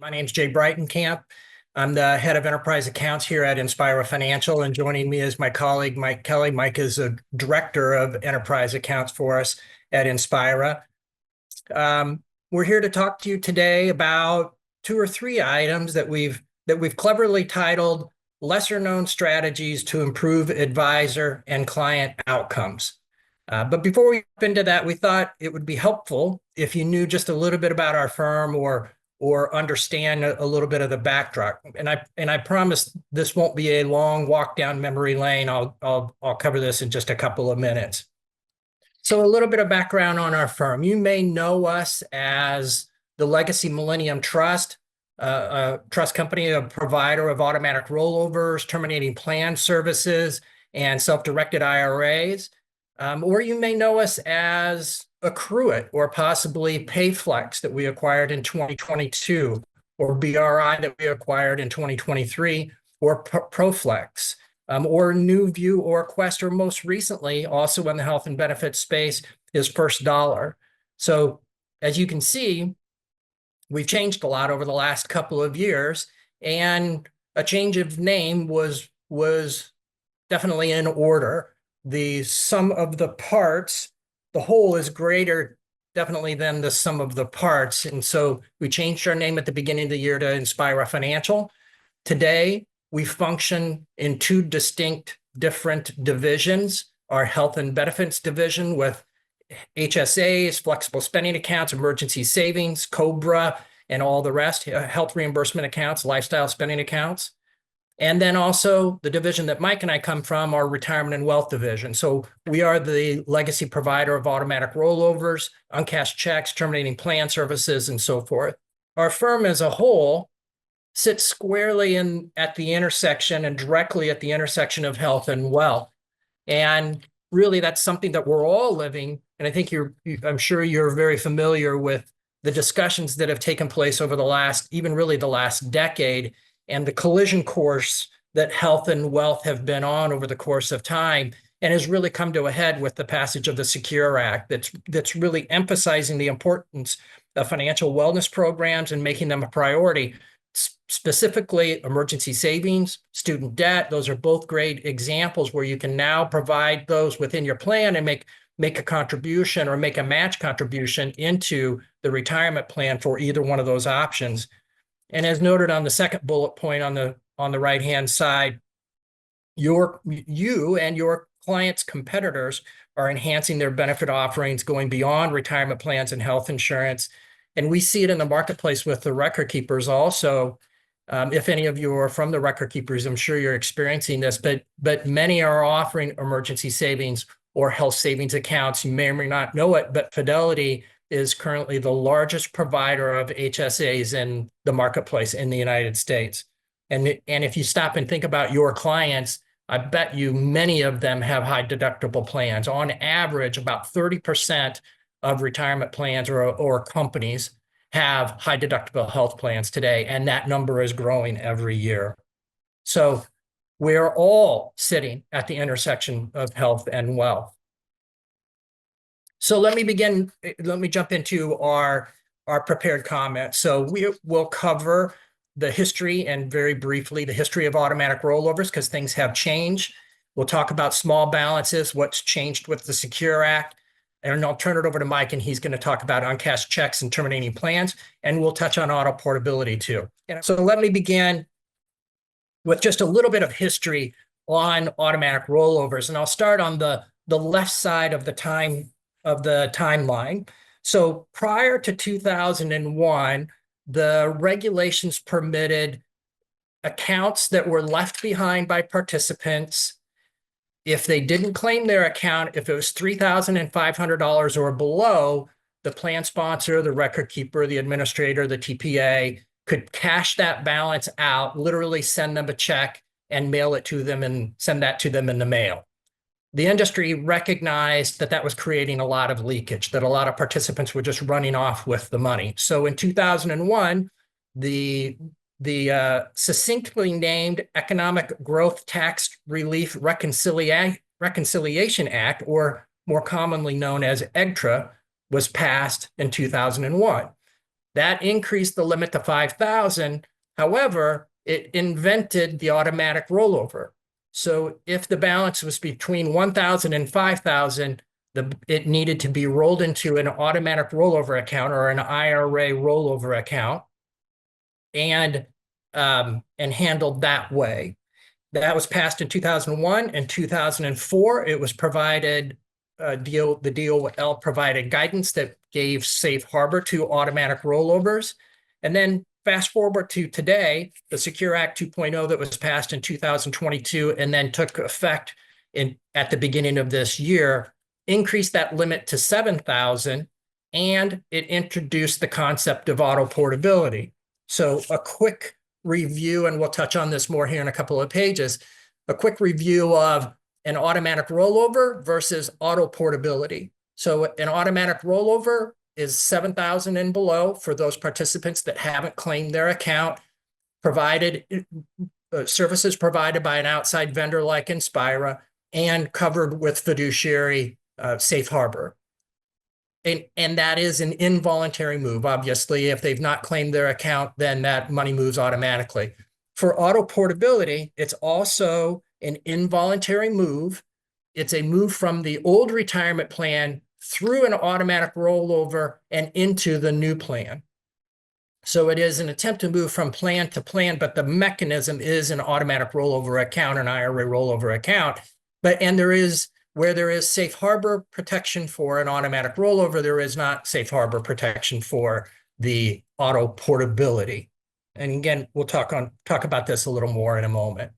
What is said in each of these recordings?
My name's Jay Breitenkamp. I'm the head of enterprise accounts here at Inspira Financial, and joining me is my colleague, Mike Kelly. Mike is a director of enterprise accounts for us at Inspira. We're here to talk to you today about two or three items that we've cleverly titled lesser known strategies to improve advisor and client outcomes. But before we jump into that, we thought it would be helpful if you knew just a little bit about our firm or understand a little bit of the backdrop. And I promise this won't be a long walk down memory lane. I'll cover this in just a couple of minutes. So a little bit of background on our firm. You may know us as the Legacy Millennium Trust, a trust company, a provider of automatic rollovers, terminating plan services, and self-directed IRAs. Or you may know us as Accruit or possibly PayFlex that we acquired in 2022, or BRI that we acquired in 2023, or ProFlex, or NewView or Quest, or most recently, also in the health and benefits space, is First Dollar. So as you can see, we've changed a lot over the last couple of years, and a change of name was definitely in order. The sum of the parts, the whole is greater definitely than the sum of the parts. And so we changed our name at the beginning of the year to Inspira Financial. Today, we function in two distinct different divisions: our health and benefits division with HSAs, flexible spending accounts, emergency savings, COBRA, and all the rest, health reimbursement accounts, lifestyle spending accounts. And then also the division that Mike and I come from, our retirement and wealth division. So we are the legacy provider of automatic rollovers, uncashed checks, terminating plan services, and so forth. Our firm as a whole sits squarely at the intersection and directly at the intersection of health and wealth. And really, that's something that we're all living. And I think I'm sure you're very familiar with the discussions that have taken place over the last decade, and the collision course that health and wealth have been on over the course of time, and has really come to a head with the passage of the Secure Act that's really emphasizing the importance of financial wellness programs and making them a priority. Specifically, emergency savings, student debt, those are both great examples where you can now provide those within your plan and make a contribution or make a match contribution into the retirement plan for either one of those options. And as noted on the second bullet point on the right-hand side, you and your clients' competitors are enhancing their benefit offerings, going beyond retirement plans and health insurance. And we see it in the marketplace with the record keepers also. If any of you are from the record keepers, I'm sure you're experiencing this, but many are offering emergency savings or health savings accounts. You may or may not know it, but Fidelity is currently the largest provider of HSAs in the marketplace in the United States. And if you stop and think about your clients, I bet you many of them have high deductible plans. On average, about 30% of retirement plans or companies have high deductible health plans today, and that number is growing every year. So we're all sitting at the intersection of health and wealth. So let me jump into our prepared comments. So we will cover the history and very briefly the history of automatic rollovers because things have changed. We'll talk about small balances, what's changed with the Secure Act, and I'll turn it over to Mike, and he's going to talk about uncashed checks and terminating plans, and we'll touch on auto portability too. So let me begin with just a little bit of history on automatic rollovers, and I'll start on the left side of the timeline. So prior to 2001, the regulations permitted accounts that were left behind by participants. If they didn't claim their account, if it was $3,500 or below, the plan sponsor, the record keeper, the administrator, the TPA could cash that balance out, literally send them a check and mail it to them and send that to them in the mail. The industry recognized that was creating a lot of leakage, that a lot of participants were just running off with the money. So in 2001, the succinctly named Economic Growth Tax Relief Reconciliation Act, or more commonly known as EGTRA, was passed in 2001. That increased the limit to 5,000. However, it invented the automatic rollover. So if the balance was between 1,000 and 5,000, it needed to be rolled into an automatic rollover account or an IRA rollover account and handled that way. That was passed in 2001 and 2004. It was provided, the DOL provided guidance that gave safe harbor to automatic rollovers. And then fast forward to today, the Secure Act 2.0 that was passed in 2022 and then took effect at the beginning of this year, increased that limit to 7,000, and it introduced the concept of auto portability. So a quick review, and we'll touch on this more here in a couple of pages, a quick review of an automatic rollover versus auto portability. So an automatic rollover is 7,000 and below for those participants that haven't claimed their account, provided services provided by an outside vendor like Inspira, and covered with fiduciary safe harbor. And that is an involuntary move. Obviously, if they've not claimed their account, then that money moves automatically. For auto portability, it's also an involuntary move. It's a move from the old retirement plan through an automatic rollover and into the new plan. So it is an attempt to move from plan to plan, but the mechanism is an automatic rollover account, an IRA rollover account. And there is, where there is safe harbor protection for an automatic rollover, there is not safe harbor protection for the auto portability. And again, we'll talk about this a little more in a moment.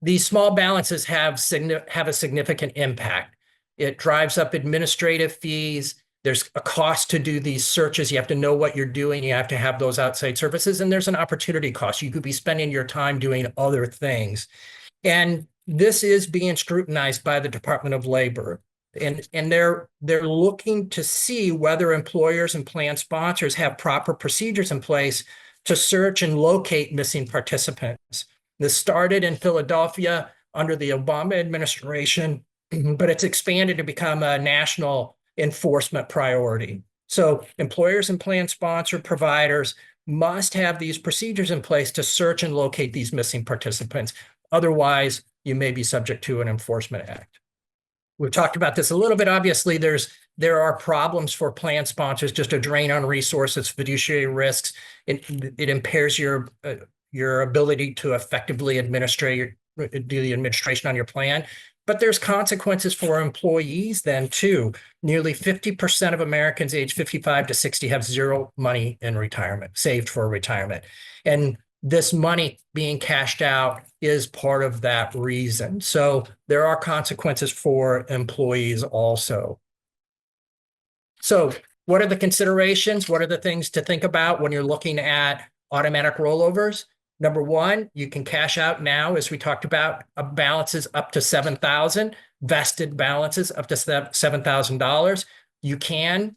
These small balances have a significant impact. It drives up administrative fees. There's a cost to do these searches. You have to know what you're doing. You have to have those outside services, and there's an opportunity cost. You could be spending your time doing other things. And this is being scrutinized by the Department of Labor. And they're looking to see whether employers and plan sponsors have proper procedures in place to search and locate missing participants. This started in Philadelphia under the Obama administration, but it's expanded to become a national enforcement priority. So employers and plan sponsor providers must have these procedures in place to search and locate these missing participants. Otherwise, you may be subject to an enforcement act. We've talked about this a little bit. Obviously, there are problems for plan sponsors, just a drain on resources, fiduciary risks. It impairs your ability to effectively do the administration on your plan. But there's consequences for employees then too. Nearly 50% of Americans age 55 to 60 have zero money in retirement, saved for retirement. And this money being cashed out is part of that reason. So there are consequences for employees also. So what are the considerations? What are the things to think about when you're looking at automatic rollovers? Number one, you can cash out now, as we talked about, balances up to $7,000, vested balances up to $7,000. You can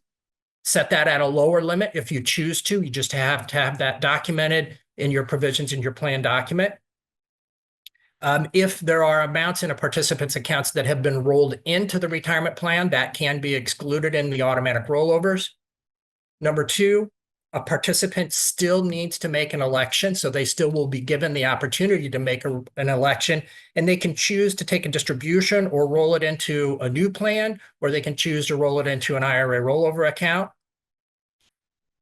set that at a lower limit if you choose to. You just have to have that documented in your provisions in your plan document. If there are amounts in a participant's accounts that have been rolled into the retirement plan, that can be excluded in the automatic rollovers. Number two, a participant still needs to make an election, so they still will be given the opportunity to make an election, and they can choose to take a distribution or roll it into a new plan, or they can choose to roll it into an IRA rollover account.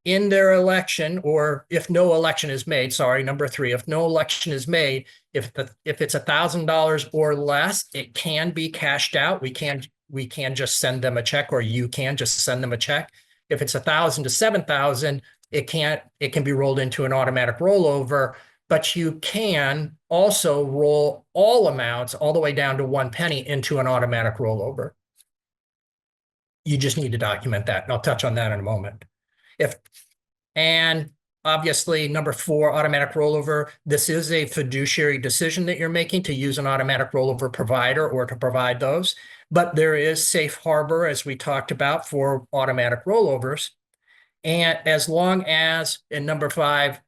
In their election, or if no election is made, sorry, number three, if no election is made, if it's $1,000 or less, it can be cashed out. We can just send them a check, or you can just send them a check. If it's 1,000 to 7,000, it can be rolled into an automatic rollover, but you can also roll all amounts all the way down to 1 penny into an automatic rollover. You just need to document that, and I'll touch on that in a moment. And obviously, number four, automatic rollover. This is a fiduciary decision that you're making to use an automatic rollover provider or to provide those. But there is safe harbor, as we talked about, for automatic rollovers. And as long as, in number five,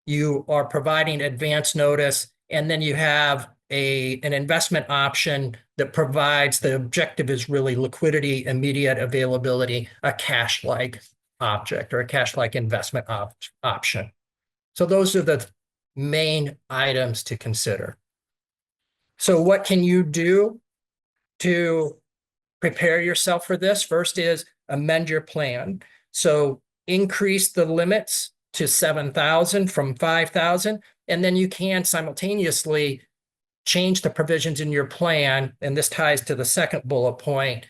you are providing advance notice, and then you have an investment option that provides, the objective is really liquidity, immediate availability, a cash-like object or a cash-like investment option. So those are the main items to consider. So what can you do to prepare yourself for this? First is amend your plan. So increase the limits to 7,000 from 5,000, and then you can simultaneously change the provisions in your plan. And this ties to the second bullet point.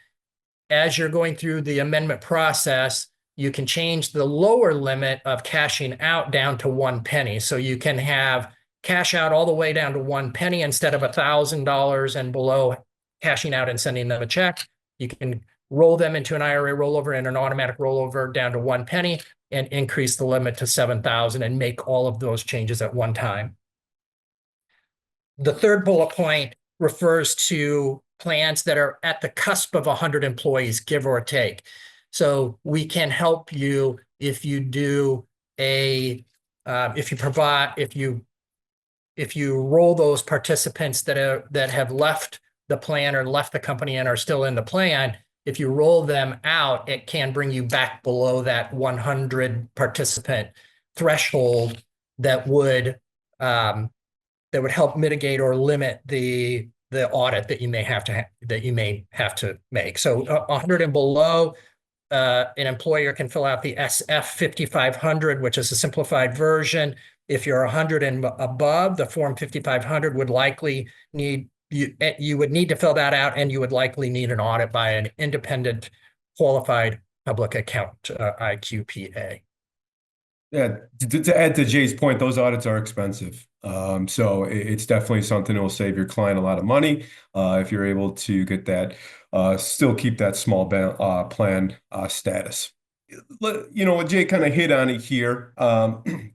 As you're going through the amendment process, you can change the lower limit of cashing out down to 1 penny. So you can have cash out all the way down to 1 penny instead of $1,000 and below cashing out and sending them a check. You can roll them into an IRA rollover and an automatic rollover down to 1 penny and increase the limit to 7,000 and make all of those changes at one time. The third bullet point refers to plans that are at the cusp of 100 employees, give or take. So we can help you if you do if you roll those participants that have left the plan or left the company and are still in the plan. If you roll them out, it can bring you back below that 100 participant threshold that would help mitigate or limit the audit that you may have to make. So 100 and below, an employer can fill out the SF 5500, which is a simplified version. If you're 100 and above, the Form 5500 would likely need you would need to fill that out, and you would likely need an audit by an independent qualified public accountant, IQPA. Yeah, to add to Jay's point, those audits are expensive. So it's definitely something that will save your client a lot of money if you're able to get that, still keep that small plan status. What Jay kind of hit on it here,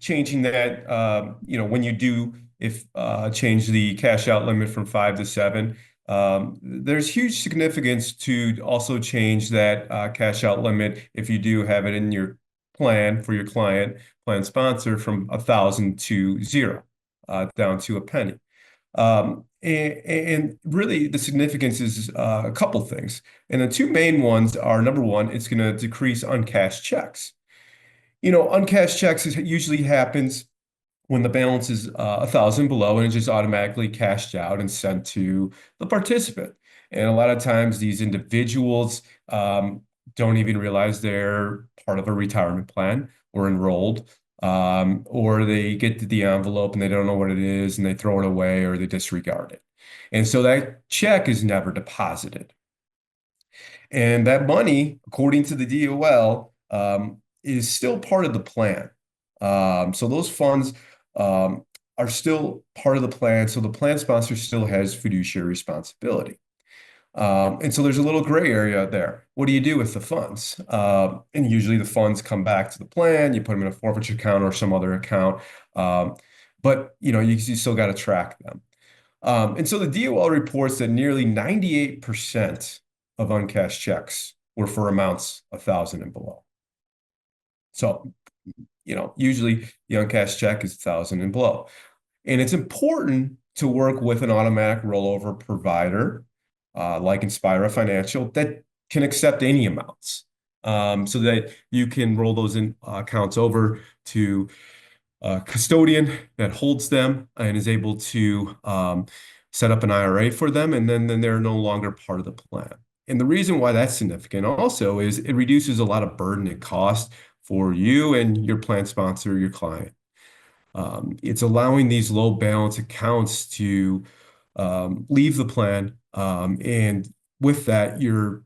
changing that, when you do change the cash out limit from 5 to 7, there's huge significance to also change that cash out limit if you do have it in your plan for your plan sponsor from 1,000 to 0, down to a penny. And really the significance is a couple things. And the two main ones are, number one, it's going to decrease uncashed checks. Uncashed checks usually happens when the balance is 1,000 below, and it's just automatically cashed out and sent to the participant. And a lot of times these individuals don't even realize they're part of a retirement plan or enrolled, or they get to the envelope and they don't know what it is and they throw it away or they disregard it. And so that check is never deposited. And that money, according to the DOL, is still part of the plan. So those funds are still part of the plan. So the plan sponsor still has fiduciary responsibility. And so there's a little gray area there. What do you do with the funds? And usually the funds come back to the plan. You put them in a forfeiture account or some other account. But you still got to track them. And so the DOL reports that nearly 98% of uncashed checks were for amounts 1,000 and below. So, usually the uncashed check is 1,000 and below. And it's important to work with an automatic rollover provider like Inspira Financial that can accept any amounts, so that you can roll those accounts over to a custodian that holds them and is able to set up an IRA for them, and then they're no longer part of the plan. And the reason why that's significant also is it reduces a lot of burden and cost for you and your plan sponsor, your client. It's allowing these low balance accounts to leave the plan. And with that, you're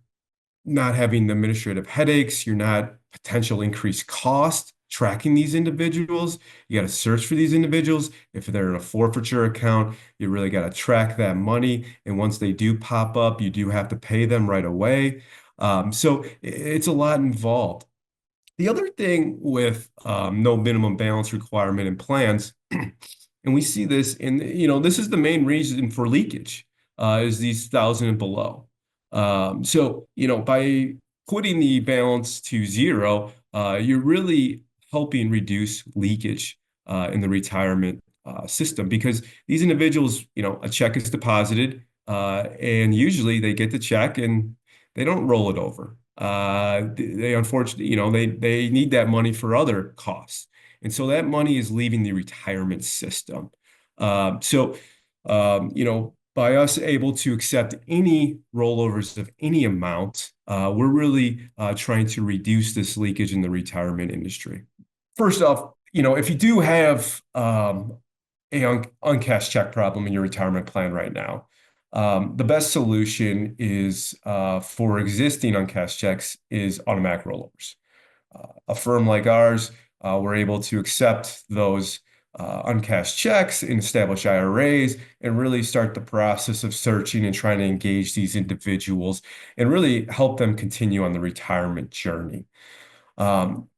not having the administrative headaches. You're not potential increased cost tracking these individuals. You got to search for these individuals. If they're in a forfeiture account, you really got to track that money. And once they do pop up, you do have to pay them right away. So it's a lot involved. The other thing with no minimum balance requirement in plans, and we see this in, this is the main reason for leakage, is these 1,000 and below. So, by putting the balance to 0, you're really helping reduce leakage in the retirement system, because these individuals, a check is deposited, and usually they get the check and they don't roll it over. They unfortunately, they need that money for other costs. And so that money is leaving the retirement system. So, by us able to accept any rollovers of any amount, we're really trying to reduce this leakage in the retirement industry. First off, if you do have a uncashed check problem in your retirement plan right now, the best solution is for existing uncashed checks is automatic rollovers. A firm like ours, we're able to accept those uncashed checks and establish IRAs and really start the process of searching and trying to engage these individuals and really help them continue on the retirement journey. Um,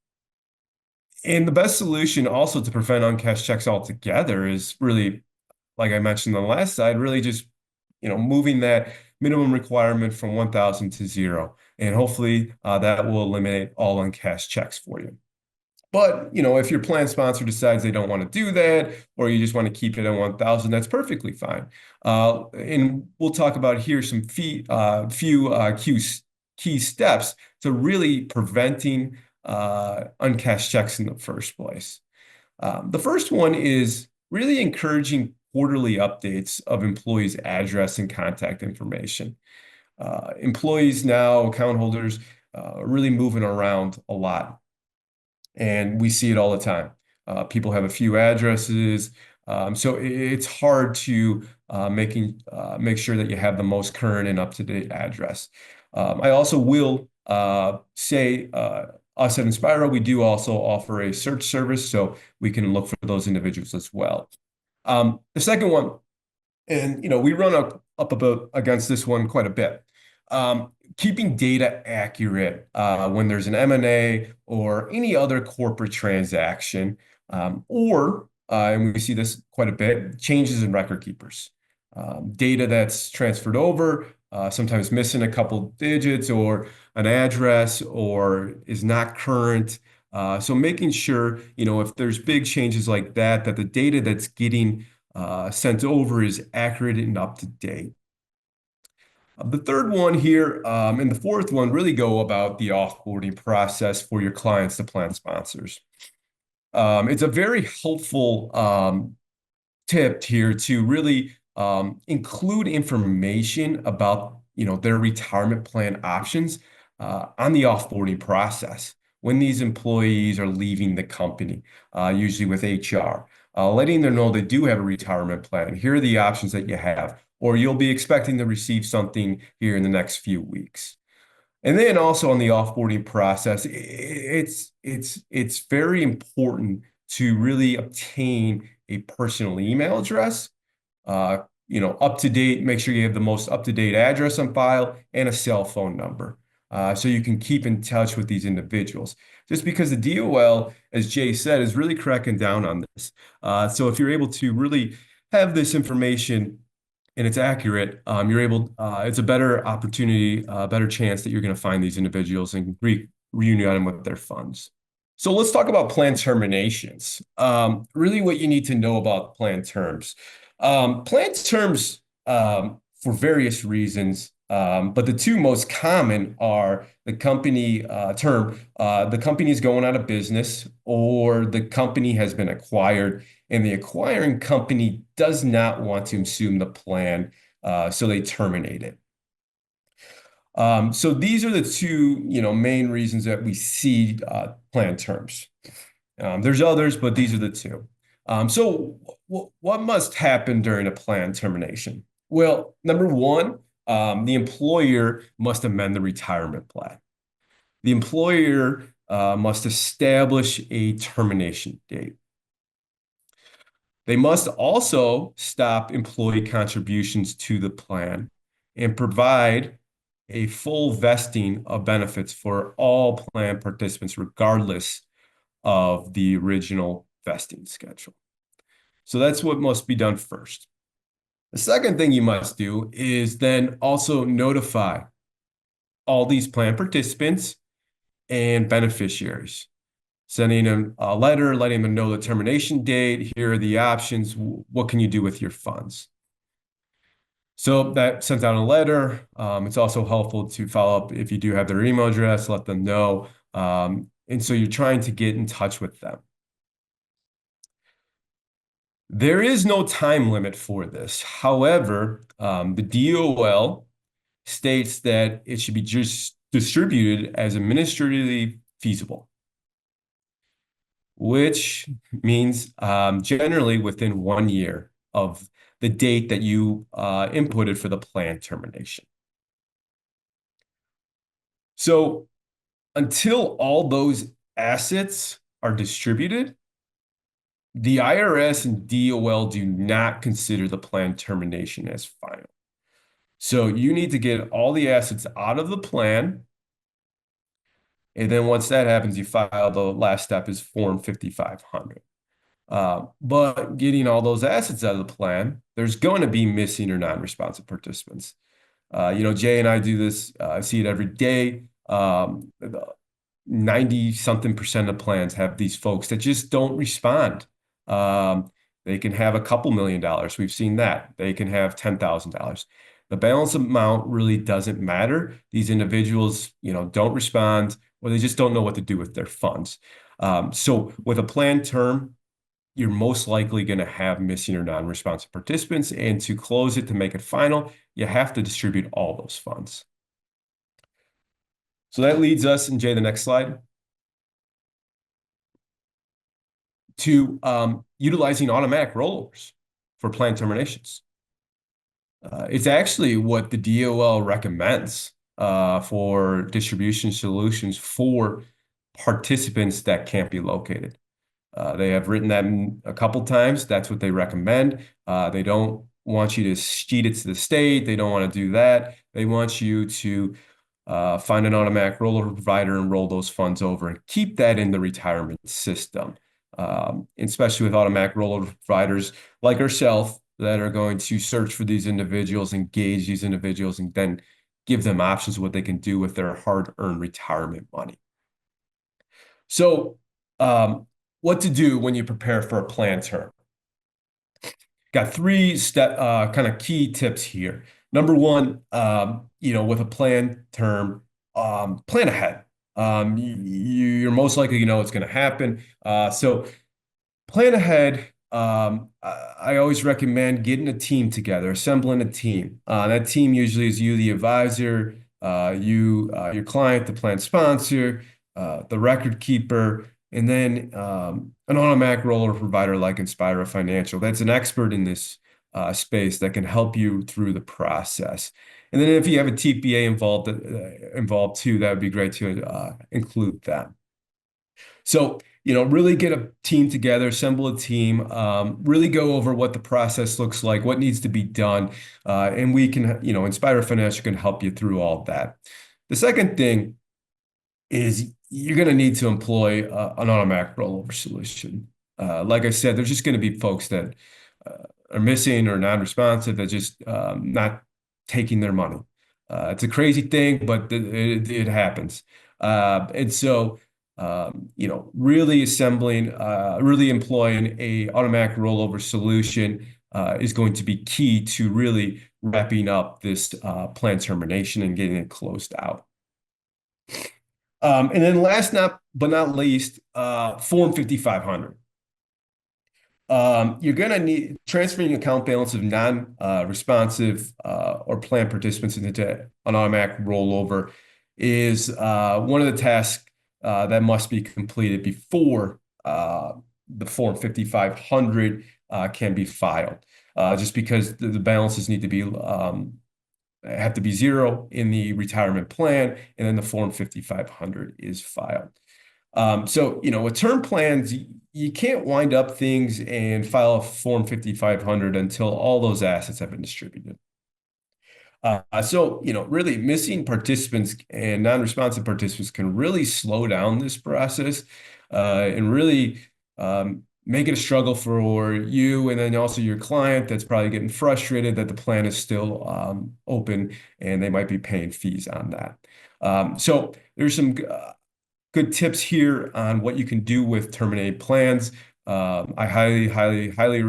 and the best solution also to prevent uncashed checks altogether is really, like I mentioned on the last slide, really just moving that minimum requirement from 1,000 to zero. And hopefully that will eliminate all uncashed checks for you. But, if your plan sponsor decides they don't want to do that, or you just want to keep it at 1,000, that's perfectly fine. And we'll talk about here some key steps to really preventing uncashed checks in the first place. The first one is really encouraging quarterly updates of employees' address and contact information. Employees now, account holders, are really moving around a lot, and we see it all the time. People have a few addresses, so it's hard to make sure that you have the most current and up-to-date address. I also will say us at Inspira, we do also offer a search service, so we can look for those individuals as well. The second one, and we run up about against this one quite a bit. Keeping data accurate when there's an M&A or any other corporate transaction, and we see this quite a bit, changes in record keepers. Data that's transferred over, sometimes missing a couple digits or an address or is not current. So making sure, if there's big changes like that, that the data that's getting sent over is accurate and up to date. The third one here and the fourth one really go about the offboarding process for your clients, the plan sponsors. It's a very helpful tip here to really include information about their retirement plan options on the offboarding process when these employees are leaving the company, usually with HR, letting them know they do have a retirement plan. Here are the options that you have, or you'll be expecting to receive something here in the next few weeks. And then also on the offboarding process, it's very important to really obtain a personal email address, up to date, make sure you have the most up-to-date address on file and a cell phone number. So you can keep in touch with these individuals. Just because the DOL, as Jay said, is really cracking down on this. So if you're able to really have this information and it's accurate, it's a better opportunity, a better chance that you're going to find these individuals and reunite them with their funds. So let's talk about plan terminations. Really what you need to know about plan terms. Plan terms, for various reasons, but the two most common are the company the company is going out of business or the company has been acquired and the acquiring company does not want to assume the plan, so they terminate it. So these are the two, main reasons that we see plan terms. There's others, but these are the two. So what must happen during a plan termination? Well, number one, the employer must amend the retirement plan. The employer must establish a termination date. They must also stop employee contributions to the plan and provide a full vesting of benefits for all plan participants, regardless of the original vesting schedule. So that's what must be done first. The second thing you must do is then also notify all these plan participants and beneficiaries, sending them a letter, letting them know the termination date. Here are the options. What can you do with your funds? So that sends out a letter. It's also helpful to follow up if you do have their email address, let them know. And so you're trying to get in touch with them. There is no time limit for this. However, the DOL states that it should be just distributed as administratively feasible, which means generally within 1 year of the date that you inputted for the plan termination. So until all those assets are distributed, the IRS and DOL do not consider the plan termination as final. So you need to get all the assets out of the plan. And then once that happens, you file the last step is Form 5500. But getting all those assets out of the plan, there's going to be missing or non-responsive participants. Jay and I do this. I see it every day. 90 something percent of plans have these folks that just don't respond. They can have a couple $1,000,000. We've seen that. They can have $10,000. The balance amount really doesn't matter. These individuals, don't respond, or they just don't know what to do with their funds. So with a plan term, you're most likely going to have missing or non-responsive participants. And to close it, to make it final, you have to distribute all those funds. So that leads us, and Jay, the next slide, to utilizing automatic rollovers for plan terminations. It's actually what the DOL recommends for distribution solutions for participants that can't be located. They have written that a couple times. That's what they recommend. They don't want you to sheet it to the state. They don't want to do that. They want you to find an automatic rollover provider and roll those funds over and keep that in the retirement system. Especially with automatic rollover providers like ourselves that are going to search for these individuals, engage these individuals, and then give them options of what they can do with their hard-earned retirement money. So, what to do when you prepare for a plan term? Got 3 kind of key tips here. Number one, with a plan term, plan ahead. You're most likely what's going to happen. So plan ahead. I always recommend getting a team together, assembling a team. That team usually is you, the advisor, your client, the plan sponsor, the record keeper, and then an automatic roller provider like Inspira Financial. That's an expert in this space that can help you through the process. And then if you have a TPA involved too, that would be great to include that. So, really get a team together, assemble a team, really go over what the process looks like, what needs to be done. And we can, Inspira Financial can help you through all that. The second thing is you're going to need to employ an automatic rollover solution. Like I said, there's just going to be folks that are missing or non-responsive that just not taking their money. It's a crazy thing, but it happens. And so, really really employing a automatic rollover solution is going to be key to really wrapping up this plan termination and getting it closed out. And then last but not least, Form 5500. You're going to need transferring account balance of non-responsive or plan participants into an automatic rollover is one of the tasks that must be completed before the Form 5500 can be filed. Just because the balances need to have to be zero in the retirement plan, and then the Form 5500 is filed. So, with term plans, you can't wind up things and file a Form 5500 until all those assets have been distributed. So, really missing participants and non-responsive participants can really slow down this process and really make it a struggle for you and then also your client that's probably getting frustrated that the plan is still open and they might be paying fees on that. So there's some good tips here on what you can do with terminated plans. I highly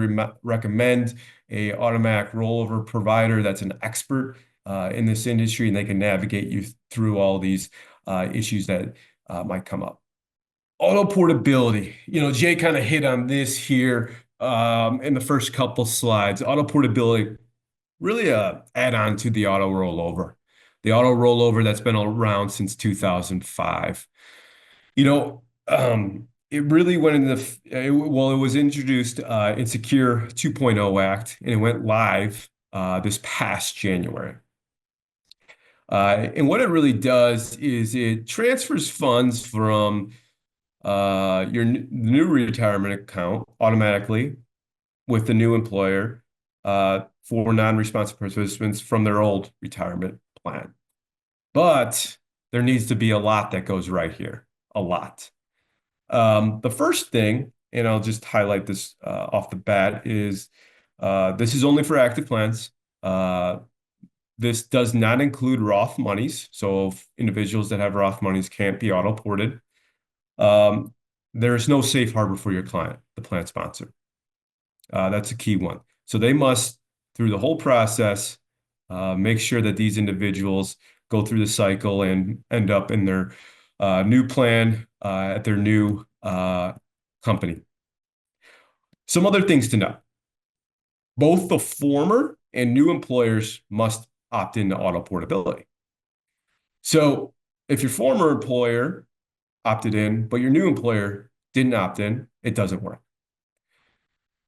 recommend a automatic rollover provider that's an expert in this industry, and they can navigate you through all these issues that might come up. Auto portability. Jay kind of hit on this here in the first couple slides. Auto portability, really a add-on to the auto rollover. The auto rollover that's been around since 2005. It really went into well, it was introduced in Secure 2.0 Act, and it went live this past January. And what it really does is it transfers funds from your new retirement account automatically with the new employer for non-responsive participants from their old retirement plan. But there needs to be a lot that goes right here, a lot. The first thing, and I'll just highlight this off the bat, is this is only for active plans. This does not include Roth monies. So if individuals that have Roth monies can't be auto-ported. There is no safe harbor for your client, the plan sponsor. That's a key one. So they must, through the whole process, make sure that these individuals go through the cycle and end up in their new plan at their new company. Some other things to know. Both the former and new employers must opt into auto portability. So if your former employer opted in, but your new employer didn't opt in, it doesn't work.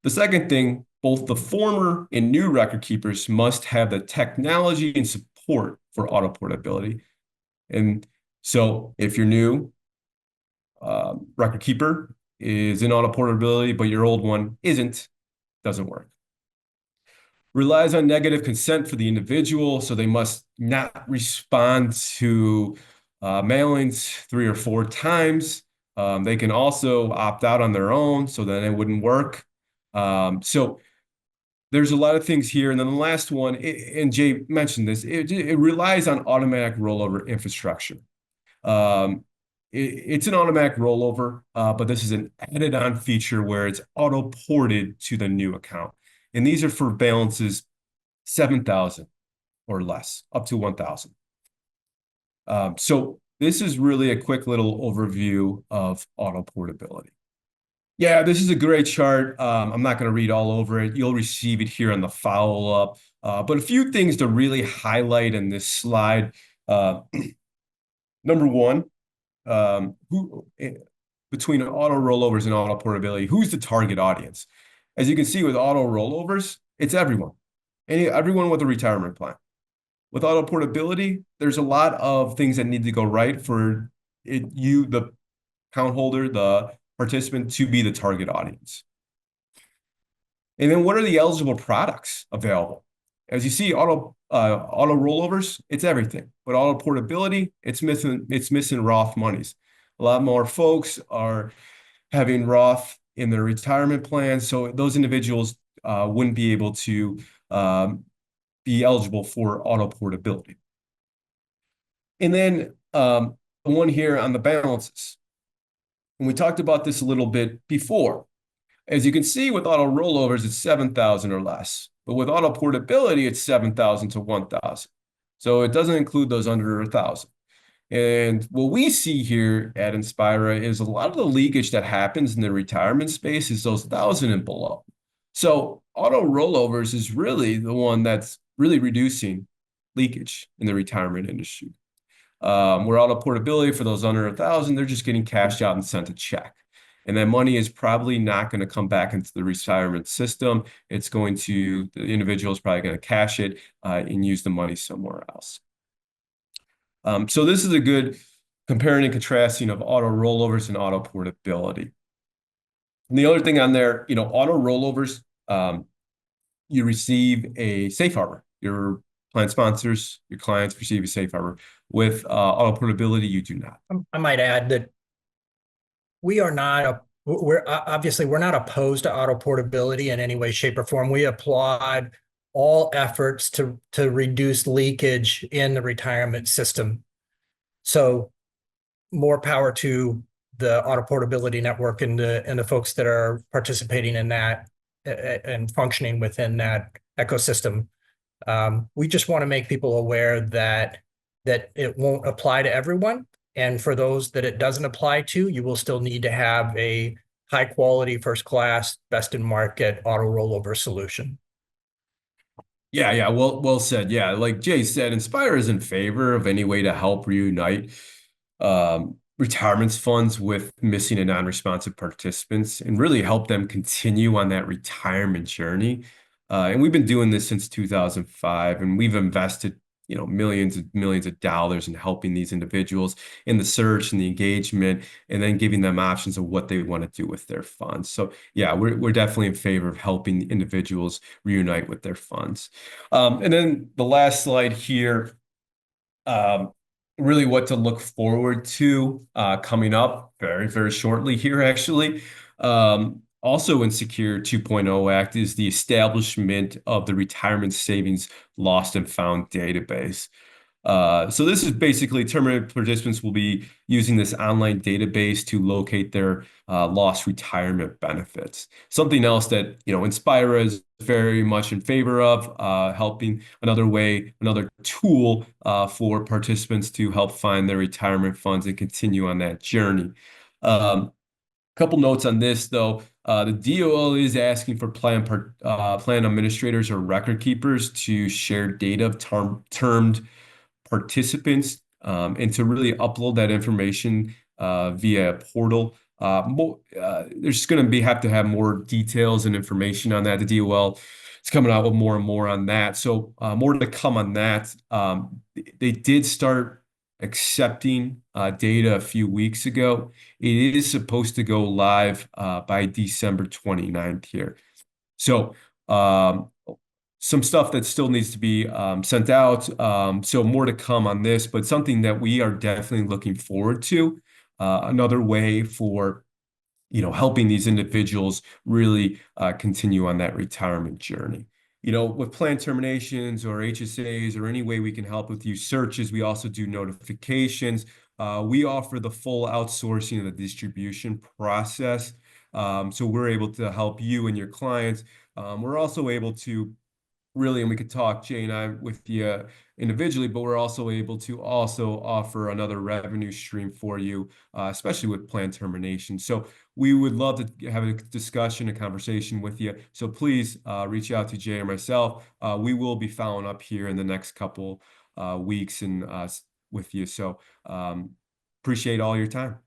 The second thing, both the former and new record keepers must have the technology and support for auto portability. And so if your new record keeper is in auto portability, but your old one isn't, doesn't work. Relies on negative consent for the individual, so they must not respond to mailings 3 or 4 times. They can also opt out on their own, so then it wouldn't work. So there's a lot of things here. And then the last one, and Jay mentioned this, it relies on automatic rollover infrastructure. It's an automatic rollover, but this is an added-on feature where it's auto-ported to the new account. And these are for balances 7,000 or less, up to 1,000. So this is really a quick little overview of auto portability. Yeah, this is a great chart. I'm not going to read all over it. You'll receive it here on the follow-up. But a few things to really highlight in this slide. Number one, between auto rollovers and auto portability, who's the target audience? As you can see with auto rollovers, it's everyone. Everyone with a retirement plan. With auto portability, there's a lot of things that need to go right for you, the account holder, the participant, to be the target audience. And then what are the eligible products available? As you see, auto rollovers, it's everything. But auto portability, it's missing Roth monies. A lot more folks are having Roth in their retirement plans, so those individuals wouldn't be able to be eligible for auto portability. And then one here on the balances. And we talked about this a little bit before. As you can see, with auto rollovers, it's 7,000 or less. But with auto portability, it's 7,000 to 1,000. So it doesn't include those under 1,000. And what we see here at Inspira is a lot of the leakage that happens in the retirement space is those 1,000 and below. So auto rollovers is really the one that's really reducing leakage in the retirement industry. Where auto portability for those under 1,000, they're just getting cashed out and sent a check. And that money is probably not going to come back into the retirement system. The individual is probably going to cash it and use the money somewhere else. So this is a good comparing and contrasting of auto rollovers and auto portability. And the other thing on there, auto rollovers, you receive a safe harbor. Your plan sponsors, your clients receive a safe harbor. With auto portability, you do not. I might add that we're not opposed to auto portability in any way, shape, or form. We applaud all efforts to reduce leakage in the retirement system. So more power to the auto portability network and the folks that are participating in that and functioning within that ecosystem. We just want to make people aware that it won't apply to everyone. And for those that it doesn't apply to, you will still need to have a high quality, first class, best in market auto rollover solution. Yeah, yeah, well said. Yeah, like Jay said, Inspire is in favor of any way to help reunite retirement funds with missing and non-responsive participants and really help them continue on that retirement journey. And we've been doing this since 2005, and we've invested, millions and millions of dollars in helping these individuals in the search and the engagement, and then giving them options of what they want to do with their funds. So yeah, we're definitely in favor of helping individuals reunite with their funds. And then the last slide here, um, really what to look forward to coming up very, very shortly here, actually. Also in Secure 2.0 Act is the establishment of the Retirement Savings Lost and Found database. So this is basically terminated participants will be using this online database to locate their lost retirement benefits. Something else that, Inspira is very much in favor of, helping another tool for participants to help find their retirement funds and continue on that journey. Couple notes on this though. The DOL is asking for plan administrators or record keepers to share data of termed participants and to really upload that information via a portal. There's going to have to have more details and information on that. The DOL is coming out with more and more on that. So more to come on that. They did start accepting data a few weeks ago. It is supposed to go live by December 29th here. So some stuff that still needs to be sent out. So more to come on this, but something that we are definitely looking forward to. Another way for helping these individuals really continue on that retirement journey. With plan terminations or HSAs or any way we can help with you searches, we also do notifications. We offer the full outsourcing of the distribution process. So we're able to help you and your clients. We're also able to really, and we could talk, Jay and I, with you individually, but we're also able to also offer another revenue stream for you, especially with plan termination. So we would love to have a discussion, a conversation with you. So please reach out to Jay or myself. We will be following up here in the next couple weeks and with you. So appreciate all your time.